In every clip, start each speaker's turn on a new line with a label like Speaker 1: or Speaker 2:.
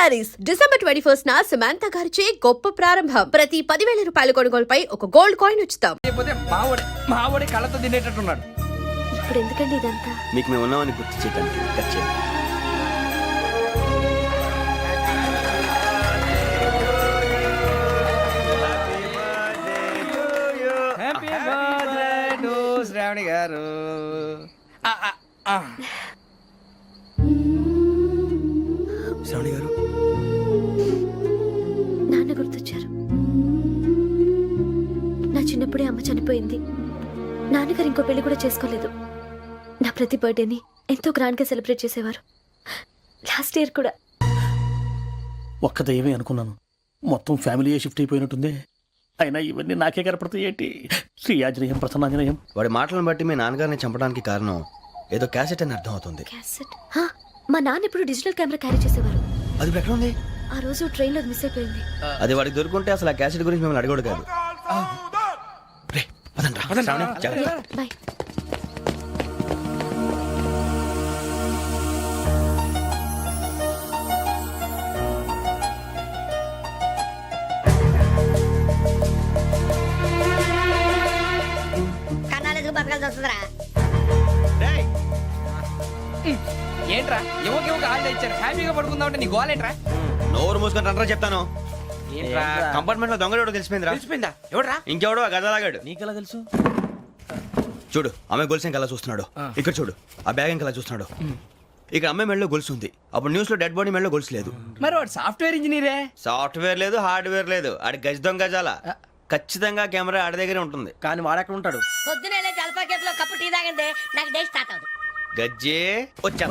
Speaker 1: Saris December 21 న సమంత గారిచే గొప్ప ప్రారంభం. ప్రతి 10,000 రూపాయల కొనుగోలుపై ఒక గోల్డ్ కాయిన్ ఉచితం.
Speaker 2: మావడి కళ్ళతో తినేటట్టున్నాడు.
Speaker 1: ఇప్పుడు ఎందుకండి ఇదంతా?
Speaker 3: మీకు మేము ఉన్నామని గుర్తు చేయడానికి ఖచ్చితంగా.
Speaker 2: హ్యాపీ బర్త్డే టు శ్రావణి గారు.
Speaker 3: శ్రావణి గారు
Speaker 1: నాన్న గుర్తొచ్చారు. నా చిన్నప్పుడే అమ్మ చనిపోయింది. నాన్నగారు ఇంకో పెళ్లి కూడా చేసుకోలేదు. నా ప్రతి బర్త్డేని ఎంతో గ్రాండ్ గా సెలబ్రేట్ చేసేవారు. లాస్ట్ ఇయర్ కూడా.
Speaker 4: ఒక్క దయ్యమే అనుకున్నాను, మొత్తం ఫ్యామిలీయే షిఫ్ట్ అయిపోయినట్టుంది. అయినా ఇవన్నీ నాకే కనపడతాయి ఏంటి? శ్రీ ఆంజనేయం ప్రసన్నాంజనేయం.
Speaker 3: వాడి మాటలను బట్టి మీ నాన్నగారిని చంపడానికి కారణం ఏదో క్యాసెట్ అని అర్థం అవుతుంది.
Speaker 1: క్యాసెట్? మా నాన్న ఇప్పుడు డిజిటల్ కెమెరా క్యారీ చేసేవారు.
Speaker 3: అది ఇప్పుడు ఎక్కడ ఉంది?
Speaker 1: ఆ రోజు ట్రైన్ లో మిస్ అయిపోయింది.
Speaker 3: అది వాడికి దొరుకుంటే అసలు ఆ క్యాసెట్ గురించి మిమ్మల్ని అడగడు కాదు. రే, పదండ్రా. శ్రావణి, జాగ్రత్త.
Speaker 1: బాయ్.
Speaker 2: ఏంట్రా ఎవరికి హాలిడే ఇచ్చారు? హ్యాపీగా పడుకుందాం అంటే నీ గోలేంట్రా?
Speaker 3: నోరు మూసుకొని రండ్రా చెప్తాను.
Speaker 2: ఏంట్రా
Speaker 3: కంపార్ట్మెంట్ లో దొంగడు తెలిసిపోయిందిరా.
Speaker 2: తెలిసిపోయిందా? ఎవడ్రా?
Speaker 3: ఇంకెవడో ఆ గదలాగాడు.
Speaker 4: నీకెలా తెలుసు?
Speaker 3: చూడు, ఆమె గొలుసు ఇంకలా చూస్తున్నాడు. ఇక్కడ చూడు, ఆ బ్యాగ్ ఇంకలా చూస్తున్నాడు. ఇక్కడ అమ్మాయి మెడలో గొలుసు ఉంది. అప్పుడు న్యూస్ లో డెడ్ బాడీ మెడలో గొలుసు లేదు.
Speaker 2: మరి వాడు సాఫ్ట్వేర్ ఇంజనీరే.
Speaker 3: సాఫ్ట్వేర్ లేదు, హార్డ్వేర్ లేదు. ఆడి గజ దొంగ గజాల. ఖచ్చితంగా కెమెరా ఆడి దగ్గరే ఉంటుంది.
Speaker 4: కానీ వాడెక్కడ ఉంటాడు?
Speaker 5: పొద్దునే జలపా కేఫ్లో కప్పు టీ తాగిందే నాకు డే స్టార్ట్ అవుతుంది.
Speaker 3: గజ్జే వచ్చా.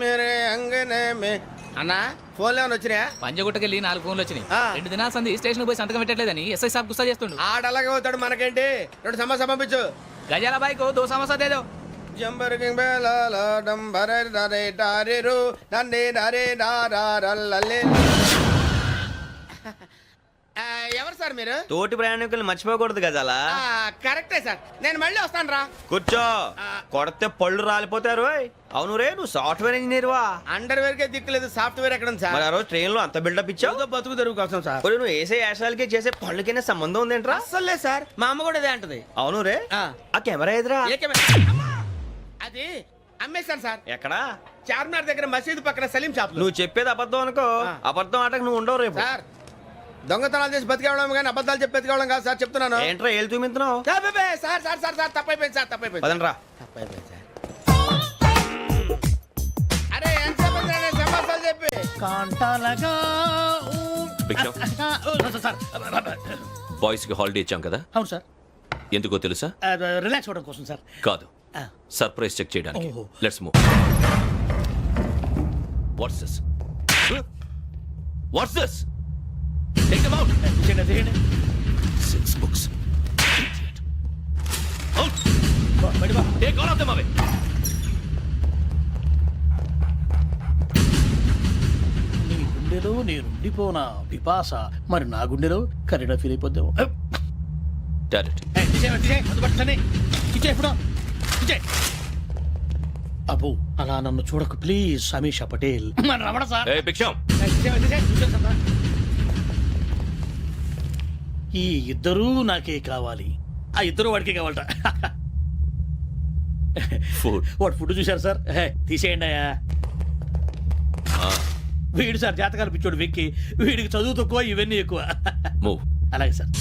Speaker 6: మేరే అంగనే మే అన్నా ఫోన్లో ఏమైనా వచ్చినాయా?
Speaker 7: పంజగుట్టకెళ్ళి 4 ఫోన్లు వచ్చినాయి. 2 దినాల సంది స్టేషన్ పోయి సంతకం పెట్టలేదని ఎస్ఐ సాబ్ గుస్తా చేస్తుండు.
Speaker 6: ఆడలాగే పోతాడు, మనకేంటి? 2 సమస్య పంపించు.
Speaker 7: గజాల బైక్ 2 సమోసా దేదో.
Speaker 6: జంబరకింగ్ బేలాల డంబరే డరే డారేరు నన్నే డరే డారారల్లలే. ఎవరు సార్ మీరు?
Speaker 3: తోటి ప్రయాణికులు మర్చిపోకూడదు గజాల.
Speaker 6: కరెక్టే సార్, నేను మళ్ళీ వస్తాను రా.
Speaker 3: కూర్చో, కొడితే పళ్ళు రాలిపోతారు. అవును రే, నువ్వు సాఫ్ట్వేర్ ఇంజనీర్ వా?
Speaker 6: అండర్వేర్ కే దిక్కులేదు, సాఫ్ట్వేర్ ఎక్కడ ఉంది
Speaker 3: మరి
Speaker 6: సార్?
Speaker 3: ఆ రోజు ట్రైన్ లో అంత బిల్డప్ ఇచ్చావు.
Speaker 6: బతుకు తెరుగు కోసం సార్.
Speaker 3: ఒరేయ్, నువ్వు వేసే యాశాలకి చేసే పళ్ళకైనా సంబంధం ఉందేంట్రా?
Speaker 6: అస్సలు లేదు సార్, మా అమ్మ కూడా ఇదే అంటది.
Speaker 3: అవును రే,
Speaker 6: ఆ.
Speaker 3: ఆ కెమెరా ఎదురా?
Speaker 6: ఏ కెమెరా? అమ్మా! అది అమ్మేశాను సార్.
Speaker 3: ఎక్కడా?
Speaker 6: చార్మినార్ దగ్గర మసీదు పక్కన సలీం షాప్.
Speaker 3: నువ్వు చెప్పేది అబద్ధం అనుకో.
Speaker 6: ఆ.
Speaker 3: అబద్ధం ఆటకు నువ్వు ఉండవు రేపు.
Speaker 6: సార్, దొంగతనాలు చేసి బతికేవడం కానీ అబద్ధాలు చెప్పి బతికేవడం కాదు సార్, చెప్తున్నాను.
Speaker 3: ఏంట్రా ఏళ్ళు చూపించినావు?
Speaker 6: Sir sir sir sir sir తప్పైపోయింది సార్, తప్పైపోయింది.
Speaker 3: పదండ్రా.
Speaker 6: తప్పైపోయింది సార్. అరే ఎంతసేపు అయింది రా నేను సమాసాలు చెప్పి?
Speaker 4: కాంటాలగా
Speaker 8: బాయ్స్ కి హాలిడే ఇచ్చాం కదా,
Speaker 4: అవును సార్.
Speaker 8: ఎందుకో తెలుసా?
Speaker 4: రిలాక్స్ అవ్వడం కోసం సార్.
Speaker 8: కాదు, సర్ప్రైజ్ చెక్ చేయడానికి.
Speaker 4: ఓహో.
Speaker 8: Let's move. What's this? What's this? Take them out.
Speaker 4: తీయండి.
Speaker 8: 6 books. Out. Take all of them away.
Speaker 4: నీ గుండెలో నేనుండిపోనా పిపాస, మరి నా గుండెలో కరీడా ఫీల్ అయిపోద్దాము.
Speaker 8: Direct.
Speaker 4: అబ్బో, అలా నన్ను చూడకు please. Sameesha Patel. Ramana sir.
Speaker 8: Hey, Biksham.
Speaker 4: ఈ ఇద్దరూ నాకే కావాలి. ఆ ఇద్దరు వాడికే కావాలట.
Speaker 8: Food.
Speaker 4: వాడు ఫుడ్ చూశారు సార్. తీసేయండి అయ్యా. వీడు సార్ జాతకాలు పిచ్చోడు వెక్కి, వీడికి చదువు తక్కువ, ఇవన్నీ ఎక్కువ.
Speaker 8: Move.
Speaker 4: అలాగే సార్.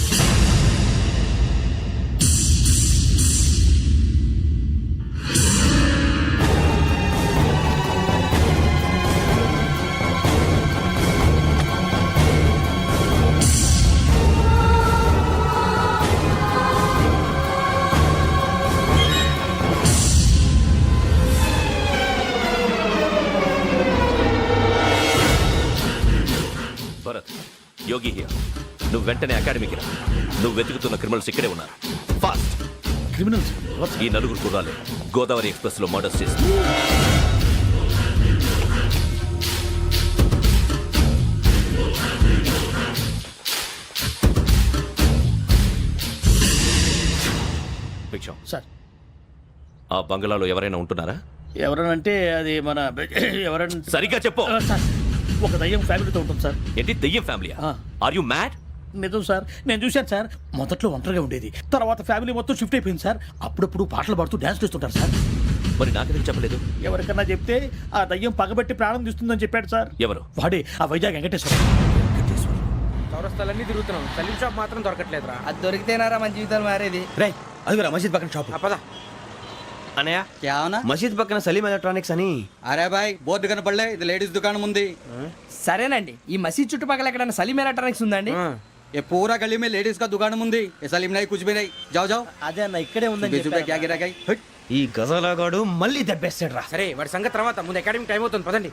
Speaker 8: Bharat, Yogi here. నువ్వు వెంటనే అకాడమీకి రా. నువ్వు వెతుకుతున్న క్రిమినల్స్ ఇక్కడే ఉన్నారు. ఫాస్ట్.
Speaker 4: క్రిమినల్స్?
Speaker 8: ఈ 4 కుర్రాలు గోదావరి ఎక్స్ప్రెస్ లో మర్డర్స్ చేసి
Speaker 4: సార్,
Speaker 8: ఆ బంగ్లాలో ఎవరైనా ఉంటున్నారా?
Speaker 4: ఎవరనంటే అది మన ఎవరన్నా
Speaker 8: సరిగ్గా చెప్పు.
Speaker 4: సార్, ఒక దయ్యం ఫ్యామిలీతో ఉంటుంది సార్.
Speaker 8: ఏంటి దెయ్యం ఫ్యామిలీ?
Speaker 4: ఆ.
Speaker 8: Are you mad?
Speaker 4: నిజం సార్, నేను చూశాను సార్. మొదట్లో ఒంటరిగా ఉండేది, తర్వాత ఫ్యామిలీ మొత్తం షిఫ్ట్ అయిపోయింది సార్. అప్పుడప్పుడు పాటలు పాడుతూ డ్యాన్స్ చేస్తుంటారు సార్.
Speaker 8: మరి నాకెందుకు చెప్పలేదు?
Speaker 4: ఎవరికన్నా చెప్తే ఆ దయ్యం పగబెట్టి ప్రాణం తీస్తుందని చెప్పాడు సార్.
Speaker 8: ఎవరు?
Speaker 4: వాడే ఆ వైజాగ్ వెంకటేశ్వర.
Speaker 2: చౌరస్తాలన్నీ తిరుగుతున్నాం, సలీం షాప్ మాత్రం దొరకట్లేదురా. అది దొరికితేనారా మన జీవితాలు మారేది.
Speaker 3: రే అదిగురా మసీద్ పక్కన షాప్.
Speaker 2: పద.
Speaker 3: అనయ్య
Speaker 9: क्या होना?
Speaker 3: మసీద్ పక్కన సలీం ఎలక్ట్రానిక్స్ అని.
Speaker 9: अरे भाई बहुत दुकान पड़ ఇది లేడీస్ దుకాణం ఉంది.
Speaker 2: సరేనండి, ఈ మసీద్ చుట్టుపక్కల ఎక్కడైనా సలీం ఎలక్ట్రానిక్స్ ఉందండి?
Speaker 9: ये पूरा गली में लेडीज का दुकान मुंदी ये सलीम नहीं कुछ भी नहीं. जाओ जाओ.
Speaker 4: అదే అన్న ఇక్కడే ఉందని
Speaker 9: 20 रुपए क्या गिरा गई.
Speaker 3: ఈ గజాలగాడు మళ్ళీ దెబ్బేస్తాడు రా.
Speaker 2: సరే వాడి సంగతి తర్వాత, ముందు అకాడమిక్ టైం అవుతుంది, పదండి.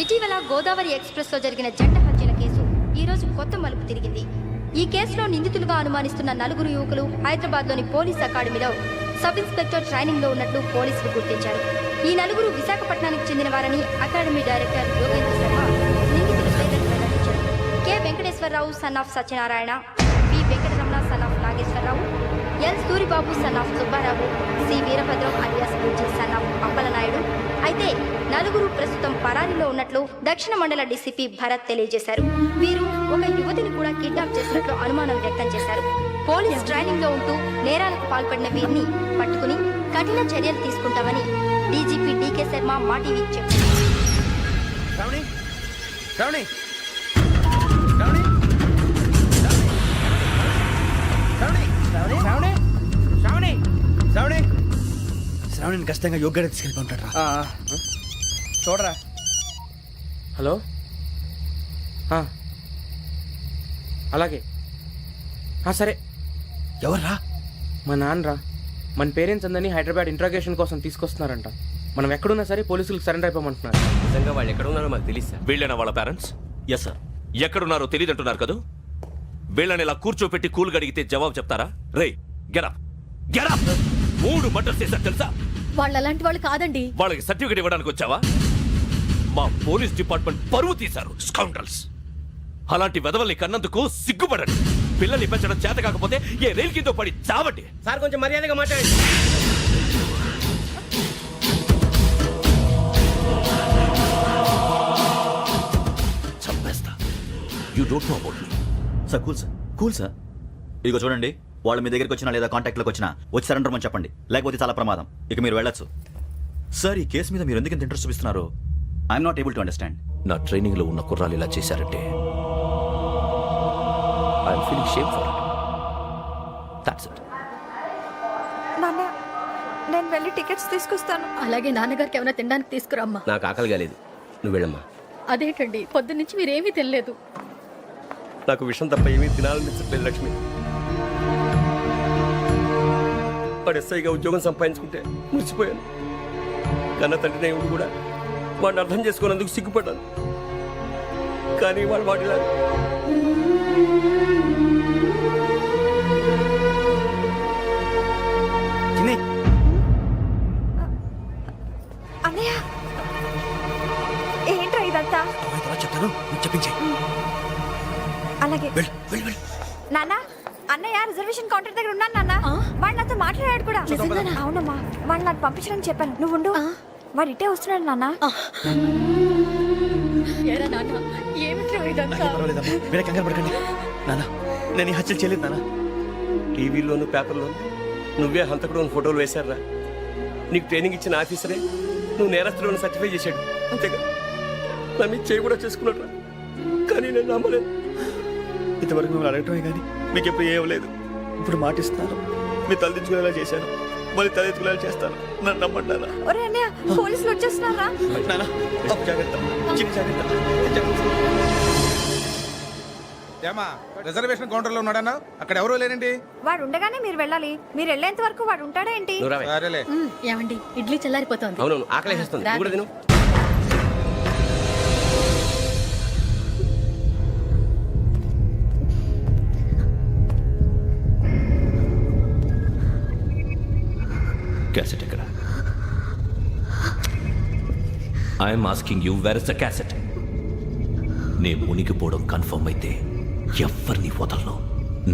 Speaker 10: ఇటీవల గోదావరి ఎక్స్ప్రెస్ లో జరిగిన జంట హత్యల కేసు ఈ రోజు కొత్త మలుపు తిరిగింది. ఈ కేసులో నిందితులుగా అనుమానిస్తున్న 4 యువకులు హైదరాబాద్ లోని పోలీస్ అకాడమీలో సబ్ ఇన్స్పెక్టర్ ట్రైనింగ్ లో ఉన్నట్లు పోలీసులు గుర్తించారు. ఈ 4 విశాఖపట్నానికి చెందిన వారని అకాడమీ డైరెక్టర్ యోగేంద్ర శర్మ నిందితుల పేర్లను వెల్లడించారు. K Venkateswararao son of Satyanarayana, P Venkataramana son of Nageswararao, L Suribabu son of Subbarao, C Veerabhadram alias Bujji son of Appalanaidu. అయితే 4 ప్రస్తుతం పరారీలో ఉన్నట్లు దక్షిణ మండల డీసీపీ భరత్ తెలియజేశారు. వీరు ఒక యువతిని కూడా కిడ్నాప్ చేసినట్లు అనుమానం వ్యక్తం చేశారు. పోలీస్ ట్రైనింగ్ లో ఉంటూ నేరాలకు పాల్పడిన వీరిని పట్టుకుని కఠిన చర్యలు తీసుకుంటామని డీజీపీ డీకే శర్మ మా టీవీకి చెప్పారు.
Speaker 3: శ్రావణి శ్రావణి శ్రావణి శ్రావణి శ్రావణి శ్రావణి శ్రావణి శ్రావణిని ఖచ్చితంగా యోగ్యత తీసుకెళ్ళి ఉంటాడు రా.
Speaker 2: చూడరా. హలో. అలాగే. సరే.
Speaker 3: ఎవర్రా?
Speaker 2: మా నాన్నరా. మన పేరెంట్స్ అందరినీ హైదరాబాద్ ఇంట్రాగేషన్ కోసం తీసుకొస్తున్నారంట. మనం ఎక్కడున్నా సరే పోలీసులకు సరెండర్ అయిపోమంటున్నారు.
Speaker 8: నిజంగా వాళ్ళు ఎక్కడ ఉన్నారో మాకు తెలియదు సార్. వీళ్ళైనా వాళ్ళ పేరెంట్స్? Yes sir. ఎక్కడున్నారో తెలియదంటున్నారు కదా. వీళ్ళని ఇలా కూర్చోపెట్టి కూల్ అడిగితే జవాబు చెప్తారా? రే గెటప్ గెటప్. 3 మర్డర్స్ చేశారు తెలుసా?
Speaker 1: వాళ్ళు అలాంటి వాళ్ళు కాదండి.
Speaker 8: వాళ్ళకి సర్టిఫికేట్ ఇవ్వడానికి వచ్చావా? మా పోలీస్ డిపార్ట్మెంట్ పరువు తీశారు స్కౌండ్రల్స్. అలాంటి వెధవల్ని కన్నందుకు సిగ్గుపడండి. పిల్లల్ని పెంచడం చేత కాకపోతే ఏ రైలు కింద పడి చావండి.
Speaker 2: సార్ కొంచెం మర్యాదగా మాట్లాడండి.
Speaker 8: చంపేస్తా. You don't know about me.
Speaker 11: Sir cool sir. ఇదిగో చూడండి, వాళ్ళు మీ దగ్గరికి వచ్చినా లేదా కాంటాక్ట్లోకి వచ్చినా వచ్చి సరెండర్ అని చెప్పండి, లేకపోతే చాలా ప్రమాదం. ఇక మీరు వెళ్ళొచ్చు. సార్, ఈ కేసు మీద మీరు ఎందుకు ఇంత ఇంట్రెస్ట్ చూపిస్తున్నారు? I'm not able to understand.
Speaker 8: నా ట్రైనింగ్ లో ఉన్న కుర్రాలు ఇలా చేశారంటే I'm feeling shame for it. That's it.
Speaker 1: నాన్న, నేను వెళ్ళి టికెట్స్ తీసుకొస్తాను. అలాగే నాన్నగారికి ఏమైనా తినడానికి తీసుకురమ్మా.
Speaker 9: నాకు ఆకలి కాలేదు, నువ్వు వెళ్ళమ్మా.
Speaker 1: అదేంటండి, పొద్దున్నుంచి మీరేమీ తినలేదు.
Speaker 9: నాకు విషయం తప్ప ఏమీ తినాలనిపించట్లేదు లక్ష్మి. వాడు ఎస్ఐగా ఉద్యోగం సంపాదించుకుంటే మురిసిపోయాను. కన్న తండ్రినే ఉండి కూడా వాడిని అర్థం చేసుకున్నందుకు సిగ్గుపడ్డాను. కానీ వాడు వాడిలా
Speaker 1: అన్నయ్య, ఏంట్రా ఇదంతా?
Speaker 3: చెప్తాను, చెప్పించే.
Speaker 1: అలాగే. నాన్న, అన్నయ్య రిజర్వేషన్ కౌంటర్ దగ్గర ఉన్నాను నాన్న. వాడు నాతో మాట్లాడాడు కూడా. అవునమ్మా, వాడు నాకు పంపించడానికి చెప్పాను. నువ్వు ఉండు, వాడు ఇట్టే వస్తున్నాడు నాన్న.
Speaker 3: పర్వాలేదమ్మా మీరే కంగారు పడకండి నాన్న నేను ఈ హత్యలు చేయలేదు నాన్న.
Speaker 9: టీవీలోను పేపర్లోను నువ్వే హంతకుడు ఫోటోలు వేశారా? నీకు ట్రైనింగ్ ఇచ్చిన ఆఫీసరే నువ్వు నేరస్తులను సర్టిఫై చేశాడు అంతేగా. నా మీద చేయి కూడా చేసుకున్నట్రా, కానీ నేను నమ్మలేదు.
Speaker 3: ఇంతవరకు మిమ్మల్ని అడగటమే కానీ మీకు ఎప్పుడు ఏం లేదు. ఇప్పుడు మాటిస్తాను, మీరు తలదించుకునేలా చేశాను, మళ్ళీ తలెత్తుకునేలా చేస్తాను. నన్ను నమ్మండి నాన్న.
Speaker 10: ఒరే అన్నయ్య, పోలీసులు వచ్చేస్తున్నారా?
Speaker 3: నాన్న జాగ్రత్త, చిన్న జాగ్రత్త.
Speaker 6: ఏమా రిజర్వేషన్ కౌంటర్ లో ఉన్నాడన్నా? అక్కడ ఎవరూ లేనండి.
Speaker 10: వాడు ఉండగానే మీరు వెళ్ళాలి. మీరు వెళ్ళేంత వరకు వాడు ఉంటాడా ఏంటి?
Speaker 9: నువ్వు రావే.
Speaker 6: సరేలే.
Speaker 1: ఏమండి ఇడ్లీ చల్లారిపోతుంది.
Speaker 9: అవునవును, ఆకలేసేస్తుంది. నువ్వు కూడా తిను.
Speaker 8: క్యాసెట్ ఎక్కడ? I'm asking you, where is the cassette? నే మునిగిపోవడం కన్ఫర్మ్ అయితే ఎవ్వరిని వదలను.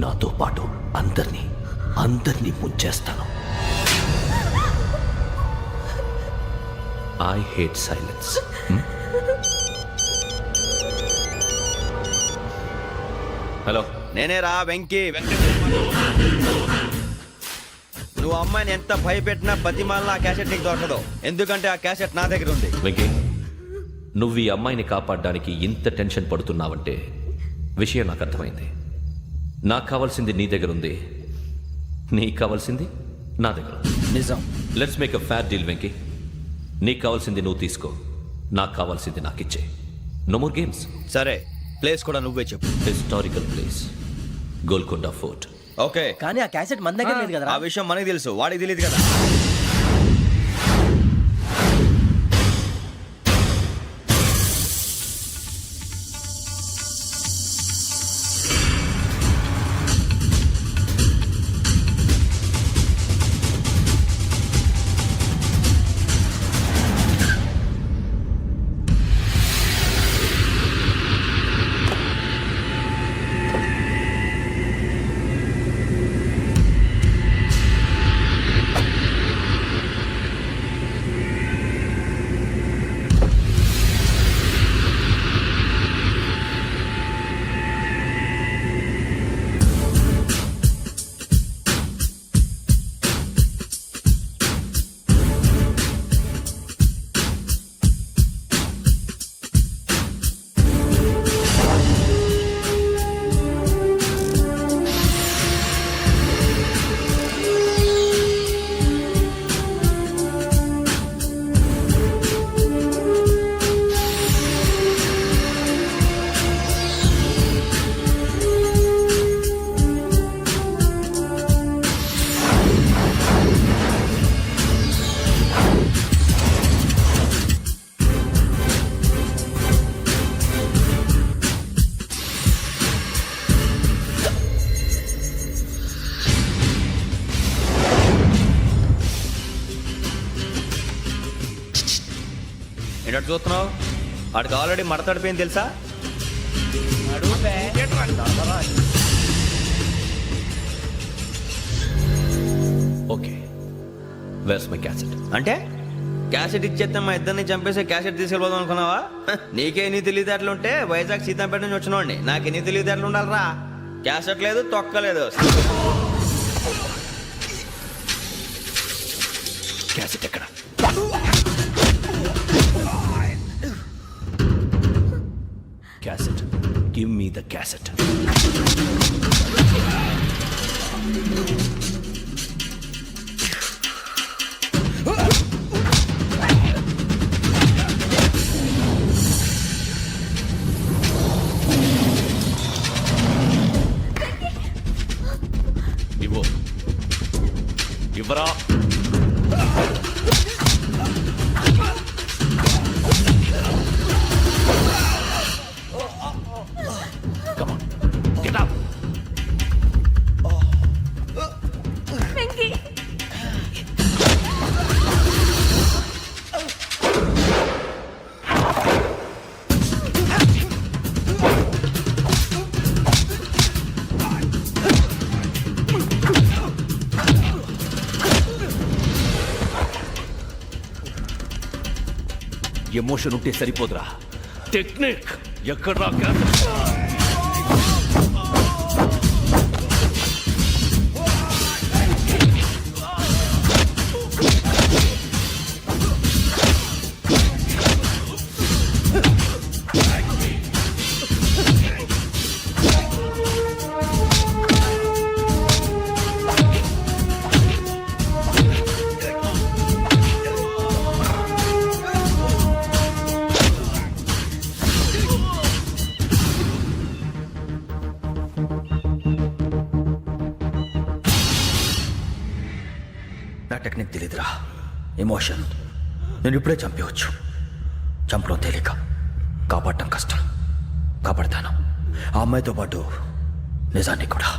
Speaker 8: నాతో పాటు అందరినీ ముంచేస్తాను. I hate silence. హలో,
Speaker 3: నేనే రా వెంకీ. నువ్వు అమ్మాయిని ఎంత భయపెట్టినా బతిమాలినా ఆ క్యాసెట్ నీకు దొరకదు. ఎందుకంటే ఆ క్యాసెట్ నా దగ్గర ఉంది.
Speaker 8: వెంకీ, నువ్వు ఈ అమ్మాయిని కాపాడడానికి ఇంత టెన్షన్ పడుతున్నావంటే విషయం నాకు అర్థమైంది. నాకు కావాల్సింది నీ దగ్గర ఉంది, నీకు కావాల్సింది నా దగ్గర ఉంది.
Speaker 3: నిజం.
Speaker 8: Let's make a fair deal Venky. నీకు కావాల్సింది నువ్వు తీసుకో, నాకు కావాల్సింది నాకు ఇచ్చే. No more games.
Speaker 3: సరే, ప్లేస్ కూడా నువ్వే చెప్పు.
Speaker 8: Historical place, Golconda fort.
Speaker 3: Okay,
Speaker 4: కానీ ఆ క్యాసెట్ మన దగ్గర లేదు కదా.
Speaker 3: ఆ విషయం మనకి తెలుసు, వాడికి తెలియదు కదా. ఏంటో చూస్తున్నావు? వాడికి ఆల్రెడీ మడతడిపోయింది తెలుసా?
Speaker 8: Okay, where's my cassette?
Speaker 3: అంటే క్యాసెట్ ఇచ్చేస్తే మా ఇద్దరిని చంపేసి క్యాసెట్ తీసుకెళ్ళిపోదాం అనుకున్నావా? నీకే ఎన్ని తెలివితేటలు ఉంటే వైజాగ్ సీతంపేట నుంచి వచ్చినోడిని. నాకు ఎన్ని తెలివితేటలు ఉండాలరా? క్యాసెట్ లేదు, తొక్కలేదు.
Speaker 8: క్యాసెట్ ఎక్కడ? Cassette, give me the cassette. ఇవ్వు, ఇవ్వరా. ఎమోషన్ ఉంటే సరిపోదురా, టెక్నిక్ ఎక్కడ్రా క్యాసెట్?
Speaker 11: నా టెక్నిక్ తెలీదురా. ఎమోషన్ నేను ఇప్పుడే చంపేవచ్చు. చంపడం తేలిక, కాపాడటం కష్టం. కాపాడతాను ఆ అమ్మాయితో పాటు నిజాన్ని కూడా.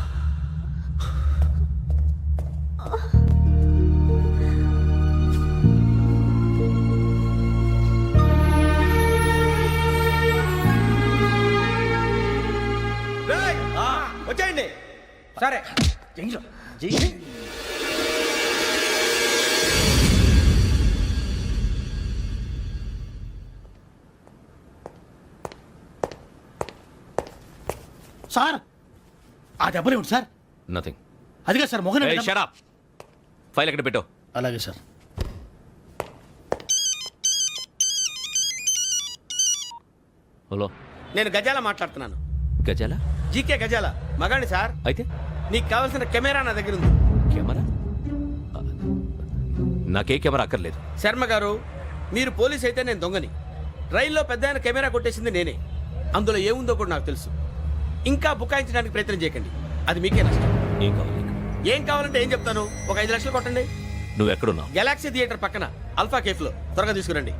Speaker 6: వచ్చేయండి. సరే
Speaker 4: సార్ ఆ దెబ్బలు ఏమిటి సార్?
Speaker 8: నథింగ్.
Speaker 4: అదిగా సార్ మొహన
Speaker 8: షట్ అప్. ఫైల్ ఎక్కడ పెట్టు.
Speaker 4: అలాగే సార్.
Speaker 8: హలో,
Speaker 6: నేను గజాల మాట్లాడుతున్నాను.
Speaker 8: గజాల?
Speaker 6: జీకే గజాల మగాండి సార్.
Speaker 8: అయితే
Speaker 6: నీకు కావాల్సిన కెమెరా నా దగ్గర ఉంది.
Speaker 8: కెమెరా? నాకే కెమెరా అక్కర్లేదు.
Speaker 6: శర్మ గారు, మీరు పోలీస్ అయితే నేను దొంగని. రైల్లో పెద్ద ఆయన కెమెరా కొట్టేసింది నేనే. అందులో ఏముందో కూడా నాకు తెలుసు. ఇంకా బుకాయించడానికి ప్రయత్నం చేయకండి, అది మీకే నష్టం.
Speaker 8: ఏం కావాలి నీకు?
Speaker 6: ఏం కావాలంటే ఏం చెప్తాను. ఒక 5 లక్షలు కొట్టండి.
Speaker 8: నువ్వు ఎక్కడున్నావు?
Speaker 6: గెలాక్సీ థియేటర్ పక్కన అల్ఫా కేఫ్ లో. త్వరగా తీసుకురండి.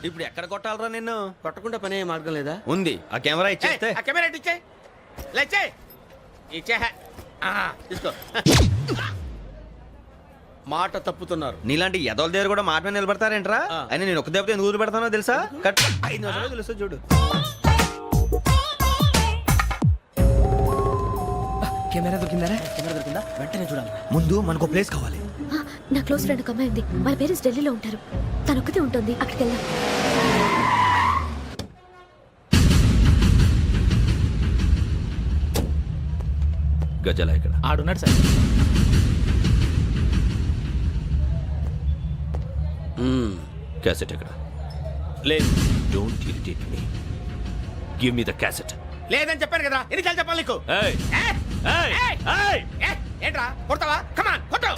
Speaker 6: ఇప్పుడు ఎక్కడ కొట్టాలరా నిన్ను? కొట్టకుండా పనే మార్గం లేదా?
Speaker 3: ఉంది. ఆ కెమెరా ఇచ్చేస్తే
Speaker 6: ఆ కెమెరా ఇచ్చే లేచే ఇచ్చే తీసుకో. మాట తప్పుతున్నారు.
Speaker 3: నీలాంటి ఎదల దగ్గర కూడా మాట మీద నిలబడతారేంట్రా? అయినా నేను ఒక దెబ్బతో ఎందుకు ఊరు పెడతానో తెలుసా? కట్ 5 నిమిషాలు తెలుసు చూడు.
Speaker 2: కెమెరా దొరికిందా?
Speaker 4: వెంటనే చూడాలి.
Speaker 3: ముందు మనకు ప్లేస్ కావాలి.
Speaker 1: నా క్లోజ్ ఫ్రెండ్ ఒక అమ్మాయి ఉంది. వాళ్ళ పేరెంట్స్ ఢిల్లీలో ఉంటారు. తను ఒక్కతే ఉంటుంది. అక్కడికి వెళ్దాం.
Speaker 8: గజాల ఇక్కడ
Speaker 7: ఆడున్నాడు సార్.
Speaker 8: క్యాసెట్ ఎక్కడ?
Speaker 6: లేదు.
Speaker 8: Don't irritate me. Give me the cassette.
Speaker 6: లేదని చెప్పాను కదా, ఎన్నిసార్లు చెప్పాలి నీకు?
Speaker 8: ఏయ్ ఏయ్ ఏయ్!
Speaker 6: ఏంట్రా కొడతావా? కమాన్ కొట్టు.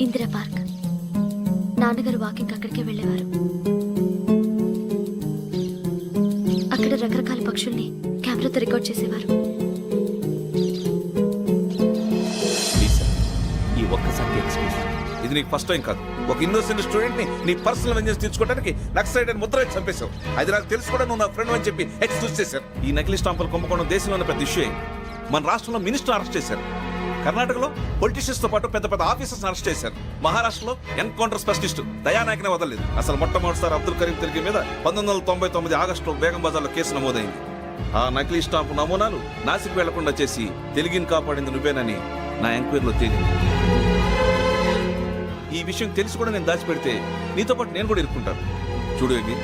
Speaker 1: ఇందిరా పార్క్. నాన్నగారు వాకింగ్ అక్కడికే వెళ్ళేవారు. అక్కడ రకరకాల పక్షుల్ని కెమెరాతో రికార్డ్ చేసేవారు.
Speaker 8: ఈ ఒక్కసారి ఎక్స్క్యూజ్.
Speaker 12: ఇది నీకు ఫస్ట్ టైం కాదు. ఒక ఇన్నోసెంట్ స్టూడెంట్ ని నీ పర్సనల్ వెంజెన్స్ తీర్చుకోవడానికి నక్సలైట్ అని ముద్ర వేసి చంపేశావు. అది నాకు తెలుసు కూడా నువ్వు నా ఫ్రెండ్ అని చెప్పి ఎక్స్క్యూజ్ చేశారు. ఈ నకిలీ స్టాంపులు కుంభకోణం దేశంలో ఉన్న పెద్ద ఇష్యూ అయింది. మన రాష్ట్రంలో మినిస్టర్ అరెస్ట్ చేశారు. కర్ణాటకలో పొలిటీషియన్స్ తో పాటు పెద్ద పెద్ద ఆఫీసర్స్ అరెస్ట్ చేశారు. మహారాష్ట్రలో ఎన్కౌంటర్ స్పెషలిస్ట్ దయానాయకనే వదలలేదు. అసలు మొట్టమొదటిసారి అబ్దుల్ కరీం తిరిగి మీద 1999 ఆగస్టులో బేగం బజార్లో కేసు నమోదైంది. ఆ నకిలీ స్టాంపు నమూనాలు నాసిక్ వెళ్లకుండా చేసి తెలుగుని కాపాడింది నువ్వేనని నా ఎంక్వైరీలో తేలింది. ఈ విషయం తెలిసి కూడా నేను దాచిపెడితే నీతో పాటు నేను కూడా ఇరుక్కుంటాను. చూడు యోగి,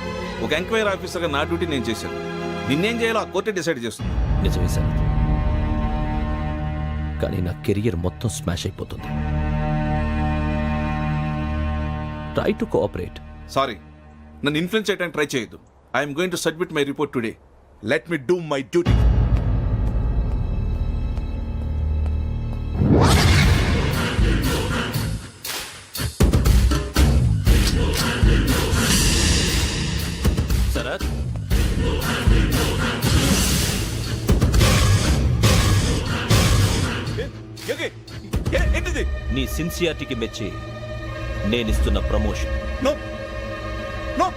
Speaker 12: ఒక ఎంక్వైరీ ఆఫీసర్గా నా డ్యూటీ నేను చేశాను. నిన్నేం చేయాలో ఆ కోర్టే డిసైడ్ చేస్తుంది.
Speaker 8: నిజమే సార్, కానీ నా కెరియర్ మొత్తం స్మాష్ అయిపోతుంది. Try to cooperate.
Speaker 12: సారీ, నన్ను ఇన్ఫ్లుయెన్స్ చేయడానికి ట్రై చేయొద్దు. I'm going to submit my report today. Let me do my duty.
Speaker 8: Sharath,
Speaker 12: ఏంటిది?
Speaker 8: నీ సిన్సియారిటీకి మెచ్చి నేనిస్తున్న ప్రమోషన్.
Speaker 12: No no.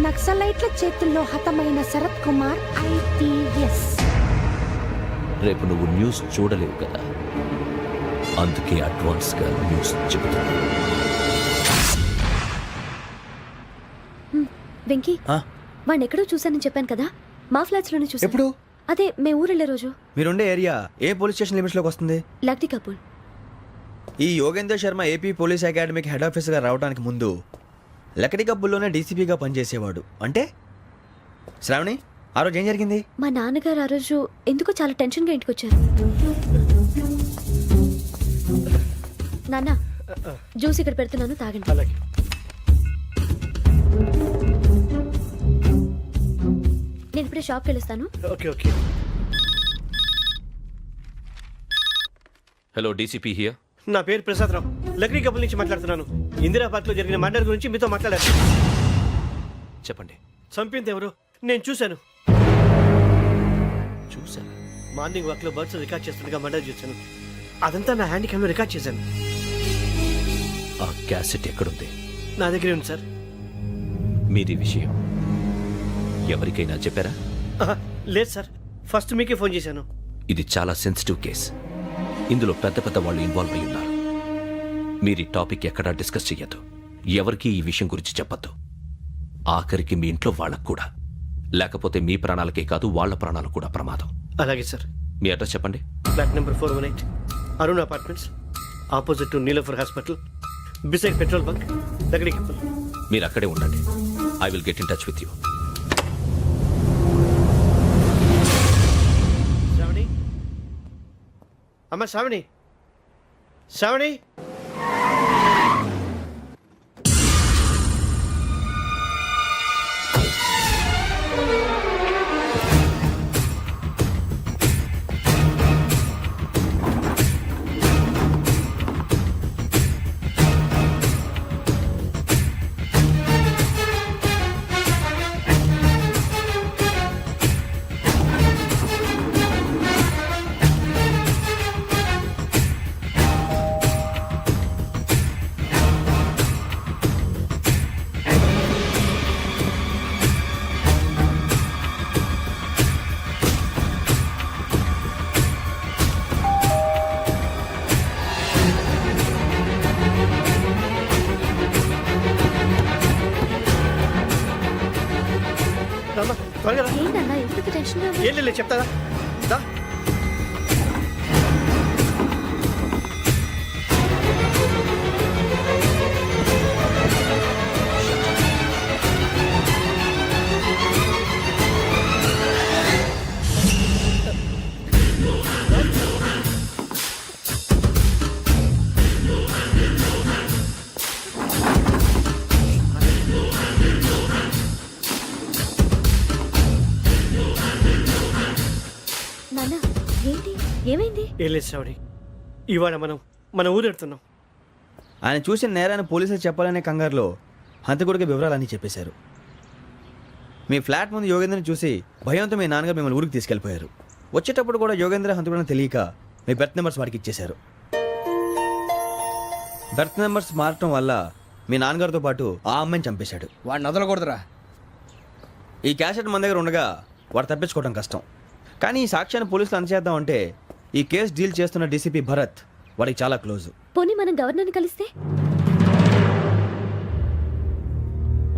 Speaker 5: నక్సలైట్ల చేతుల్లో హతమైన శరత్ కుమార్ IPS.
Speaker 8: రేపు నువ్వు న్యూస్ చూడలేవు కదా, అందుకే అడ్వాన్స్గా న్యూస్ చెబుతున్నా.
Speaker 1: వెంకీ వాడిని ఎక్కడో చూశానని చెప్పాను కదా, మా ఫ్లాట్స్ లోనే చూసాను. ఎప్పుడు? అదే మేము ఊరు వెళ్ళే రోజు.
Speaker 3: మీరుండే ఏరియా ఏ పోలీస్ స్టేషన్ లిమిట్స్ లోకి వస్తుంది?
Speaker 1: లక్టీ కపూర్.
Speaker 3: ఈ యోగేందర్ శర్మ ఏపీ పోలీస్ అకాడమీకి హెడ్ ఆఫీసర్గా రావడానికి ముందు లకడి కబ్బుల్లోనే డీసీపీగా పనిచేసేవాడు. అంటే శ్రావణి, ఆ రోజు ఏం జరిగింది?
Speaker 1: మా నాన్నగారు ఆ రోజు ఎందుకో చాలా టెన్షన్గా ఇంటికి వచ్చారు. నాన్న, జ్యూస్ ఇక్కడ పెడుతున్నాను, తాగండి.
Speaker 4: అలాగే.
Speaker 1: నేను ఇప్పుడే షాప్కి వెళ్ళొస్తాను.
Speaker 4: Okay okay.
Speaker 8: Hello, DCP here.
Speaker 9: నా పేరు ప్రసాదరావు, లక్డీ కపుల్ నుంచి మాట్లాడుతున్నాను. ఇందిరాబాద్ లో జరిగిన మర్డర్ గురించి మీతో మాట్లాడారు.
Speaker 8: చెప్పండి.
Speaker 9: చంపింది ఎవరు? నేను చూశాను.
Speaker 8: చూశాను.
Speaker 9: మార్నింగ్ వాక్ లో బర్డ్స్ రికార్డ్ చేస్తుండగా మర్డర్ చూశాను. అదంతా నా హ్యాండ్ క్యామ్ లో రికార్డ్ చేశాను.
Speaker 8: ఆ క్యాసెట్ ఎక్కడుంది?
Speaker 9: నా దగ్గరే ఉంది సార్.
Speaker 8: మీది విషయం ఎవరికైనా చెప్పారా?
Speaker 9: లేదు సార్, ఫస్ట్ మీకే ఫోన్ చేశాను.
Speaker 8: ఇది చాలా సెన్సిటివ్ కేస్. ఇందులో పెద్ద పెద్ద వాళ్ళు ఇన్వాల్వ్ అయి ఉన్నారు. మీరు ఈ టాపిక్ ఎక్కడా డిస్కస్ చెయ్యొద్దు. ఎవరికి ఈ విషయం గురించి చెప్పొద్దు. ఆఖరికి మీ ఇంట్లో వాళ్ళకు కూడా. లేకపోతే మీ ప్రాణాలకే కాదు, వాళ్ళ ప్రాణాలు కూడా ప్రమాదం.
Speaker 9: అలాగే సార్.
Speaker 8: మీ అడ్రస్ చెప్పండి.
Speaker 9: Flat number 418, Arun apartments, opposite to Niloufer hospital, beside petrol bunk, Lakdikapul.
Speaker 8: మీరు అక్కడే ఉండండి. I will get in touch with you.
Speaker 9: Sravani, అమ్మ శ్రావణి, శ్రావణి. రామ్మా, త్వరగా రా.
Speaker 1: ఏంటన్నా ఎందుకు టెన్షన్గా ఉన్నారు?
Speaker 9: ఏం లేదు, చెప్తారా? దా.
Speaker 1: నాన్న, ఏంటి, ఏమైంది?
Speaker 9: ఏం లేదు శ్రావణి, ఇవాళ మనం మన ఊరు వెళ్తున్నాం.
Speaker 3: ఆయన చూసిన నేరాన్ని పోలీసులు చెప్పాలనే కంగారులో హంతకుడికి వివరాలన్నీ చెప్పేశారు. మీ ఫ్లాట్ ముందు యోగేంద్రని చూసి భయంతో మీ నాన్నగారు మిమ్మల్ని ఊరికి తీసుకెళ్ళిపోయారు. వచ్చేటప్పుడు కూడా యోగేంద్ర హంతకుడని తెలియక మీ బెర్త్ నెంబర్స్ వారికి ఇచ్చేశారు. బెర్త్ నెంబర్స్ మారటం వల్ల మీ నాన్నగారితో పాటు ఆ అమ్మాయిని చంపేశాడు.
Speaker 6: వాడిని వదలకూడదురా.
Speaker 3: ఈ క్యాసెట్ మన దగ్గర ఉండగా వాడు తప్పించుకోవడం కష్టం. కానీ ఈ సాక్ష్యాన్ని పోలీసులు అందజేద్దామంటే ఈ కేసు డీల్ చేస్తున్న డీసీపీ భరత్ వాడికి చాలా క్లోజ్.
Speaker 1: పోనీ మనం గవర్నర్ని కలిస్తే?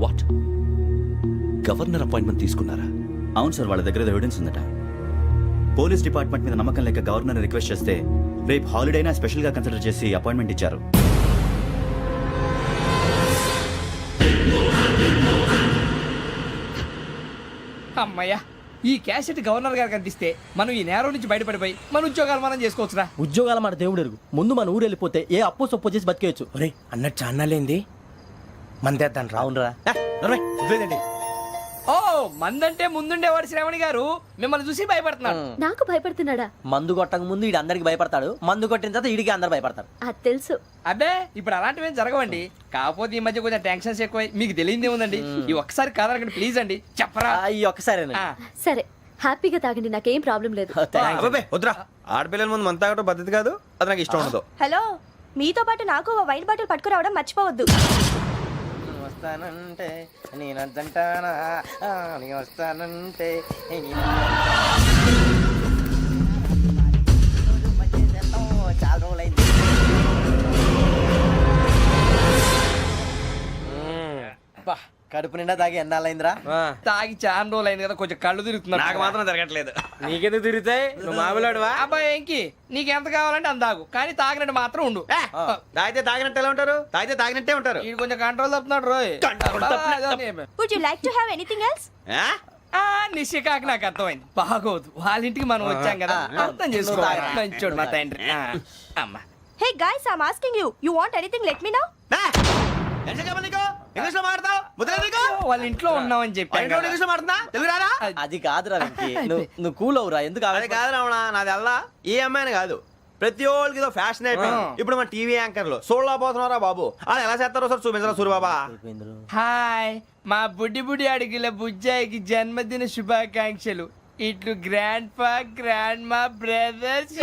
Speaker 8: వాట్? గవర్నర్ అపాయింట్మెంట్ తీసుకున్నారా?
Speaker 11: అవును సార్, వాళ్ళ దగ్గర ఎవిడెన్స్ ఉందట. పోలీస్ డిపార్ట్మెంట్ మీద నమ్మకం లేక గవర్నర్ రిక్వెస్ట్ చేస్తే రేపు హాలిడేనా స్పెషల్గా కన్సిడర్ చేసి అపాయింట్మెంట్ ఇచ్చారు.
Speaker 6: అమ్మయ్యా, ఈ క్యాసెట్ గవర్నర్ గారికి అందిస్తే మనం ఈ నేరం నుంచి బయటపడిపోయి మన ఉద్యోగాలు మనం చేసుకోవచ్చురా.
Speaker 4: ఉద్యోగాల మాట దేవుడు ఎరుగు. ముందు మన ఊరు వెళ్ళిపోతే ఏ అప్పు సొప్పు చేసి బతికేయచ్చు.
Speaker 2: ఒరే అన్నట్టు చాన్నాలేంది, మందేద్దాను రా.
Speaker 4: అవునరా?
Speaker 3: వదిలేదండి.
Speaker 6: ఓ, మందంటే ముందుండేవాడు శ్రావణి గారు మిమ్మల్ని చూసి భయపడుతున్నాడు.
Speaker 1: నాకు భయపడుతున్నాడా?
Speaker 4: మందు కొట్టక ముందు ఈడు అందరికి భయపడతాడు, మందు కొట్టిన తర్వాత ఈడికి అందరు భయపడతారు.
Speaker 1: అది తెలుసు.
Speaker 6: అబ్బే, ఇప్పుడు అలాంటివి ఏం జరగవండి. కాకపోతే ఈ మధ్య కొంచెం టెన్షన్స్ ఎక్కువై మీకు తెలియదే ఉందండి. ఈ ఒక్కసారి కాదనకండి ప్లీజ్ అండి, చెప్పరా?
Speaker 4: ఈ ఒక్కసారి
Speaker 1: సరే, హ్యాపీగా తాగండి, నాకేం ప్రాబ్లం లేదు.
Speaker 3: అబ్బాబే వద్దురా, ఆడపిల్లల ముందు మంత తాగడం పద్ధతి కాదు, అది నాకు ఇష్టం ఉండదు.
Speaker 10: హలో, మీతో పాటు నాకు ఓ వైన్ బాటిల్ పట్టుకురావడం మర్చిపోవద్దు.
Speaker 6: వస్తానంటే నేనంటానా, వస్తానంటే
Speaker 3: కడుపు నిండా తాగి ఎన్నాళ్ళైందిరా?
Speaker 2: తాగి చాలా రోజులు అయింది కదా, కొంచెం కళ్ళు తిరుగుతున్నా.
Speaker 3: నాకు మాత్రం తిరగట్లేదు.
Speaker 2: నీకెందుకు తిరుగుతాయి? నువ్వు మామూలుడువా?
Speaker 6: అబ్బాయి ఏంకి నీకు ఎంత కావాలంటే అంత తాగు, కానీ తాగినట్టు మాత్రం ఉండు.
Speaker 3: తాగితే తాగినట్టు ఎలా ఉంటారు? తాగితే తాగినట్టే ఉంటారు.
Speaker 6: ఇది కొంచెం కంట్రోల్ తప్పుతున్నాడు రోయ్.
Speaker 10: Would you like to have anything else?
Speaker 6: నిశ్చికాకి నాకు అర్థమైంది, బాగోదు. వాళ్ళ ఇంటికి మనం వచ్చాం కదా, అర్థం చేసుకోవాలి. మంచోడు మా తండ్రి. అమ్మా
Speaker 10: hey guys, I am asking you, you want anything let me know?
Speaker 3: English లో మాట్లాడతావు?
Speaker 6: వాళ్ళ ఇంట్లో ఉన్నామని చెప్పాను కదా.
Speaker 3: ఇంగ్లీష్ లో మాట్లాడుతున్నా? తెలుగు రారా? అది కాదురా వెంకీ, నువ్వు కూల్ అవురా. ఎందుకు అది కాదు రావణా, నాది అల్లా ఏ అమ్మాయిని కాదు, ప్రతి ఒక్కరికి ఇదో ఫ్యాషన్ అయిపోయింది. ఇప్పుడు మన టీవీ యాంకర్లు సోళ్ళ పోతున్నారా బాబు, అది ఎలా చేస్తారో సార్ చూపించరా సూరిబాబా.
Speaker 6: హాయ్, మా బుడ్డి బుడి అడిగిల బుజ్జాయికి జన్మదిన శుభాకాంక్షలు. ఇట్లు గ్రాండ్ ఫా గ్రాండ్ మా బ్రదర్స్.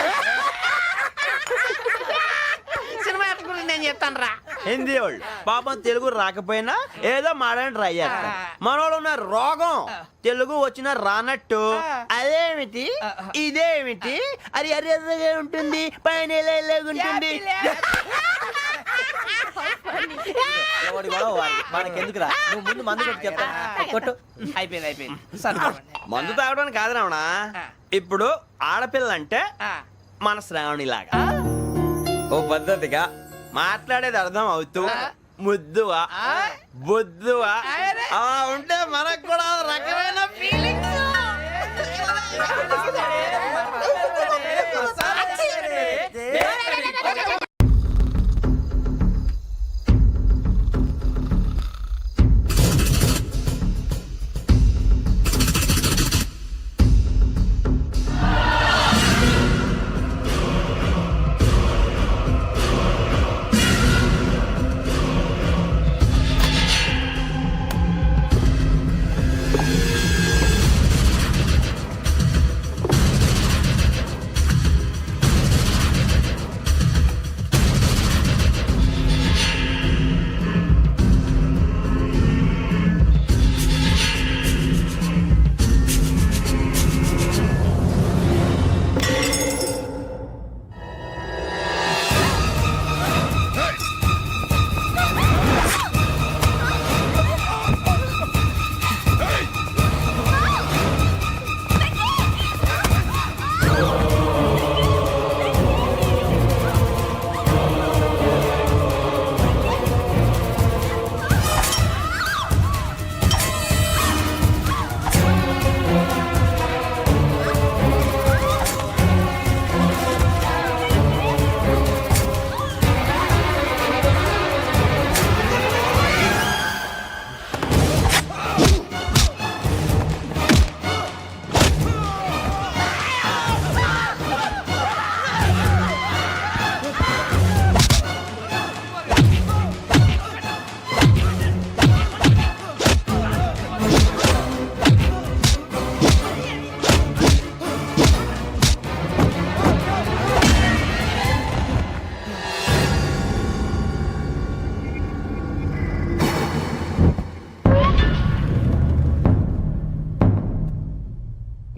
Speaker 6: సినిమా గురించి నేను చెప్తాను రా.
Speaker 3: హిందీ వాళ్ళు పాపం తెలుగు రాకపోయినా ఏదో మాడని ట్రై చేస్తారు. మనోళ్ళు ఉన్న రోగం తెలుగు వచ్చిన రానట్టు అదేమిటి ఇదేమిటి అది అర్యగా ఉంటుంది, పైన ఉంటుంది. మనకెందుకురా, నువ్వు ముందు మందు కొట్టి చెప్తా. కొట్టు.
Speaker 6: అయిపోయింది.
Speaker 3: మందు తాగడానికి కాదు రావణ, ఇప్పుడు ఆడపిల్ల అంటే మన శ్రావణి లాగా ఓ పద్ధతిగా మాట్లాడేది అర్థం అవుతూ ముద్దువా బొద్దువా అలా ఉంటే మనకు కూడా రకమైన ఫీలింగ్స్.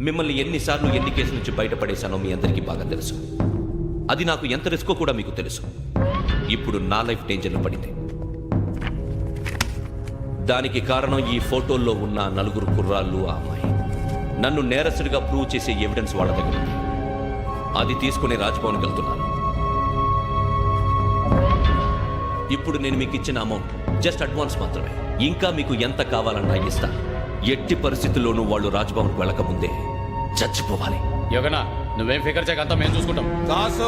Speaker 8: మిమ్మల్ని ఎన్నిసార్లు ఎన్ని కేసుల నుంచి బయటపడేశానో మీ అందరికీ బాగా తెలుసు. అది నాకు ఎంత రిస్కో కూడా మీకు తెలుసు. ఇప్పుడు నా లైఫ్ డేంజర్లో పడింది. దానికి కారణం ఈ ఫోటోల్లో ఉన్న 4 కుర్రాళ్ళు, ఆ అమ్మాయి. నన్ను నేరస్తుడిగా ప్రూవ్ చేసే ఎవిడెన్స్ వాళ్ళ దగ్గర ఉంది. అది తీసుకుని రాజ్భవన్కి వెళ్తున్నాను. ఇప్పుడు నేను మీకు ఇచ్చిన అమౌంట్ జస్ట్ అడ్వాన్స్ మాత్రమే. ఇంకా మీకు ఎంత కావాలన్నా ఇస్తా. ఎట్టి పరిస్థితుల్లోనూ వాళ్ళు రాజ్భవన్కి వెళ్ళకముందే చచ్చిపోవాలి.
Speaker 7: యోగనా, నువ్వేం ఫికర్ చేయకంతా మేము చూసుకుంటాం.
Speaker 12: దాసు,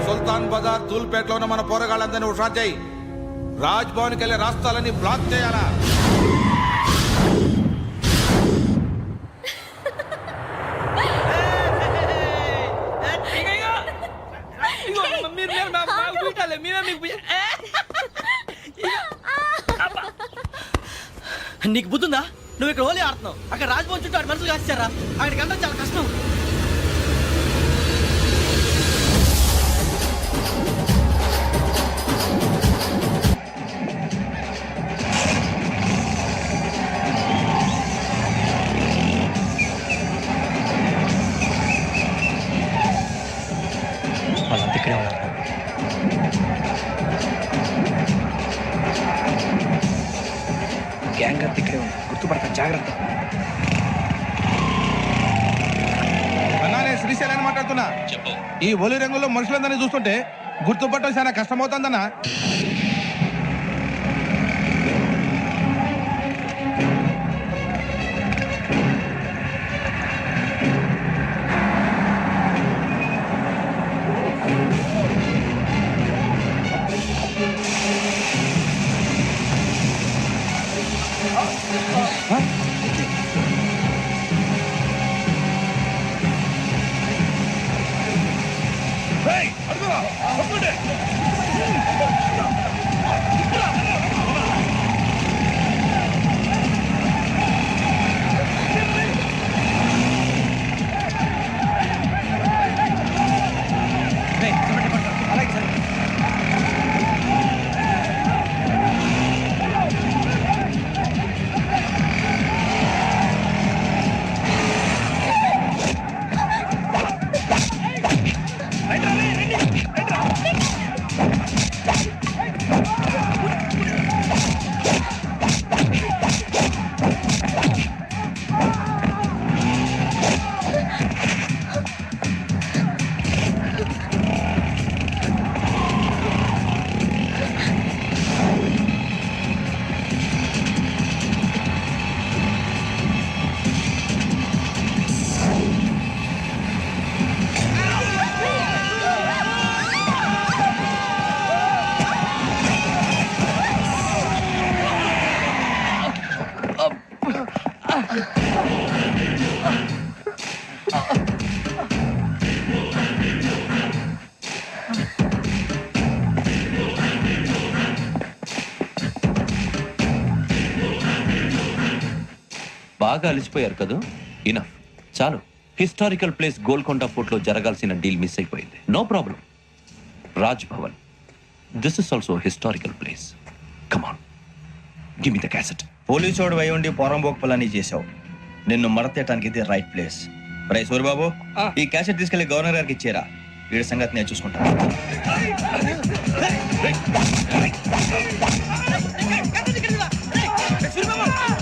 Speaker 12: సుల్తాన్ బజార్ దూల్పేటలో ఉన్న మన పోరగాళ్ళందరినీ హుషారు చేయి. రాజ్ భవన్కి వెళ్ళే రాష్ట్రాలని బ్లాక్ చేయాలా?
Speaker 3: నీకు బుద్ధుందా? నువ్వు ఇక్కడ హోలీ ఆడుతున్నావు, అక్కడ రాజ్భవన్ చుట్టూ ఆడు మనుషులు కాస్తారా? అక్కడికి వెళ్ళడం చాలా కష్టం. వాళ్ళంతా ఇక్కడే ఉన్నారు.
Speaker 12: మాట్లాడుతున్నా. ఈ ఒలి రంగుల్లో మనుషులందరినీ చూస్తుంటే గుర్తుపట్టడం చాలా కష్టమవుతుందన్నా.
Speaker 8: బాగా అలిసిపోయారు కదా, ఇనఫ్, చాలు. హిస్టారికల్ ప్లేస్ గోల్కొండ ఫోర్ట్ లో జరగాల్సిన డీల్ మిస్ అయిపోయింది. No problem. Raj Bhavan, this is also historical place. Come on, give me the cassette.
Speaker 3: పోలీసోడు అయి ఉండి పొరంబోకు పని చేసావు. నిన్ను మడతేయటానికి ఇది రైట్ ప్లేస్. రై సూరిబాబు, ఈ క్యాసెట్ తీసుకెళ్లి గవర్నర్ గారికి ఇచ్చేరా. వీడి సంగతి నేను చూసుకుంటాను.
Speaker 6: సూరిబాబు